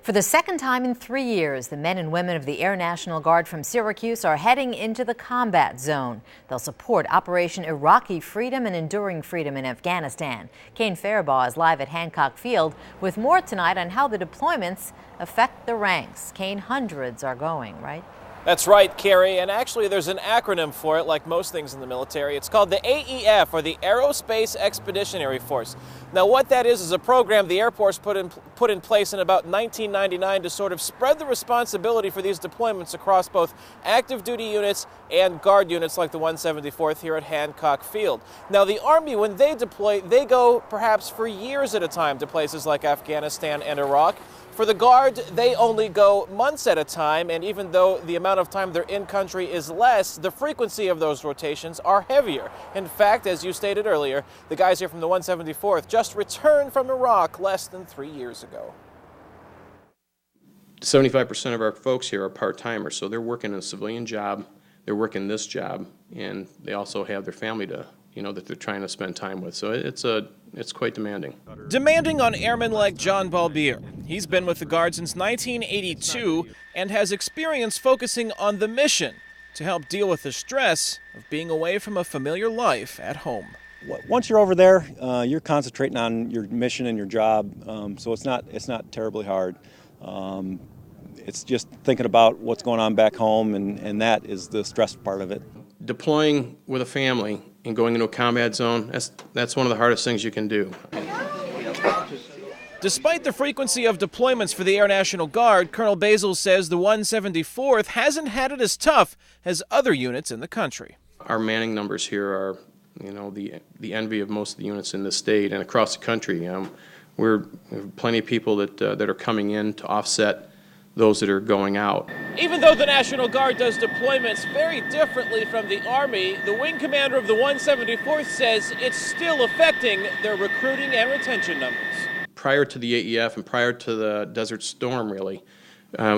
For the second time in 3 years, the men and women of the Air National Guard from Syracuse are heading into the combat zone. They'll support Operation Iraqi Freedom and Enduring Freedom in Afghanistan. Kane Farabaugh is live at Hancock Field with more tonight on how the deployments affect the ranks. Kane, hundreds are going, right? That's right, Carrie, and actually there's an acronym for it, like most things in the military. It's called the AEF, or the Aerospace Expeditionary Force. Now what that is a program the Air Force put in place in about 1999 to sort of spread the responsibility for these deployments across both active duty units and guard units like the 174th here at Hancock Field. Now the Army, when they deploy, they go perhaps for years at a time to places like Afghanistan and Iraq. For the Guard, they only go months at a time, and even though the amount of time they're in country is less, the frequency of those rotations are heavier. In fact, as you stated earlier, the guys here from the 174th just returned from Iraq less than 3 years ago. 75% of our folks here are part-timers, so they're working a civilian job, they're working this job, and they also have their family to, that they're trying to spend time with. So it's quite demanding. Demanding on airmen like John Balbierer. He's been with the Guard since 1982 and has experience focusing on the mission to help deal with the stress of being away from a familiar life at home. Once you're over there, you're concentrating on your mission and your job, so it's not terribly hard. It's just thinking about what's going on back home, and that is the stress part of it. Deploying with a family and going into a combat zone, that's one of the hardest things you can do. Despite the frequency of deployments for the Air National Guard, Colonel Basile says the 174th hasn't had it as tough as other units in the country. Our manning numbers here are, the envy of most of the units in the state and across the country. We have plenty of people that are coming in to offset those that are going out. Even though the National Guard does deployments very differently from the Army, the wing commander of the 174th says it's still affecting their recruiting and retention numbers. Prior to the AEF and prior to the Desert Storm, really,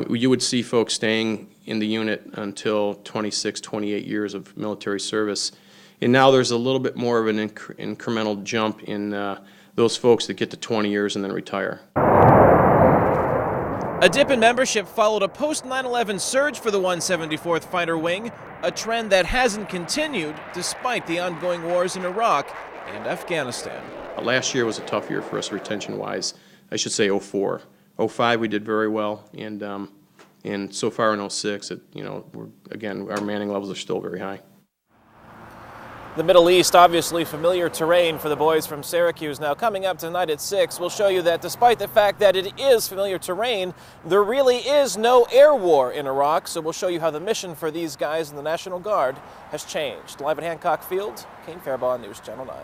you would see folks staying in the unit until 26, 28 years of military service. And now there's a little bit more of an incremental jump in those folks that get to 20 years and then retire. A dip in membership followed a post-9/11 surge for the 174th Fighter Wing, a trend that hasn't continued despite the ongoing wars in Iraq and Afghanistan. Last year was a tough year for us retention-wise. I should say 04. 05 we did very well, and so far in 06, again, our manning levels are still very high. The Middle East, obviously familiar terrain for the boys from Syracuse. Now, coming up tonight at 6, we'll show you that despite the fact that it is familiar terrain, there really is no air war in Iraq. So we'll show you how the mission for these guys in the National Guard has changed. Live at Hancock Field, Kane Farabaugh, News Channel 9.